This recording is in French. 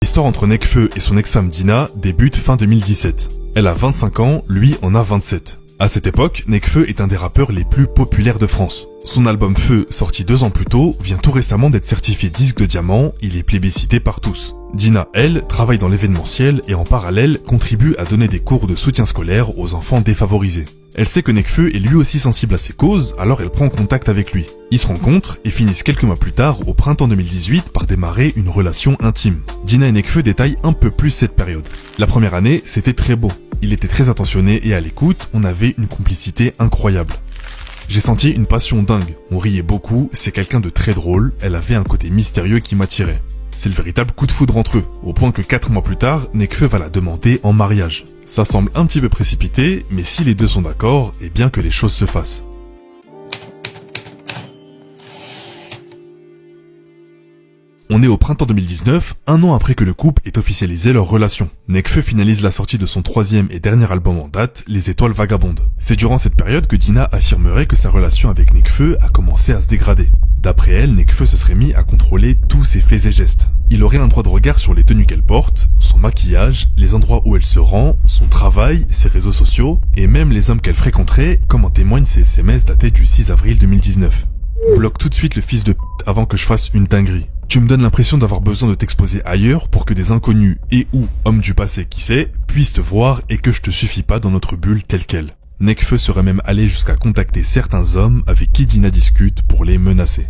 L'histoire entre Nekfeu et son ex-femme Dina débute fin 2017. Elle a 25 ans, lui en a 27. À cette époque, Nekfeu est un des rappeurs les plus populaires de France. Son album Feu, sorti 2 ans plus tôt, vient tout récemment d'être certifié disque de diamant, il est plébiscité par tous. Dina, elle, travaille dans l'événementiel et en parallèle contribue à donner des cours de soutien scolaire aux enfants défavorisés. Elle sait que Nekfeu est lui aussi sensible à ces causes, alors elle prend contact avec lui. Ils se rencontrent et finissent quelques mois plus tard, au printemps 2018, par démarrer une relation intime. Dina et Nekfeu détaillent un peu plus cette période. La première année, c'était très beau. Il était très attentionné et à l'écoute, on avait une complicité incroyable. J'ai senti une passion dingue, on riait beaucoup, c'est quelqu'un de très drôle, elle avait un côté mystérieux qui m'attirait. C'est le véritable coup de foudre entre eux, au point que 4 mois plus tard, Nekfeu va la demander en mariage. Ça semble un petit peu précipité, mais si les deux sont d'accord, et bien que les choses se fassent. On est au printemps 2019, un an après que le couple ait officialisé leur relation. Nekfeu finalise la sortie de son 3e et dernier album en date, Les Étoiles Vagabondes. C'est durant cette période que Dina affirmerait que sa relation avec Nekfeu a commencé à se dégrader. D'après elle, Nekfeu se serait mis à contrôler tous ses faits et gestes. Il aurait un droit de regard sur les tenues qu'elle porte, son maquillage, les endroits où elle se rend, son travail, ses réseaux sociaux, et même les hommes qu'elle fréquenterait, comme en témoignent ses SMS datés du 6 avril 2019. Bloque tout de suite le fils de p*** avant que je fasse une dinguerie. Tu me donnes l'impression d'avoir besoin de t'exposer ailleurs pour que des inconnus et ou hommes du passé, qui sait, puissent te voir et que je te suffis pas dans notre bulle telle quelle. Nekfeu serait même allé jusqu'à contacter certains hommes avec qui Dina discute pour les menacer.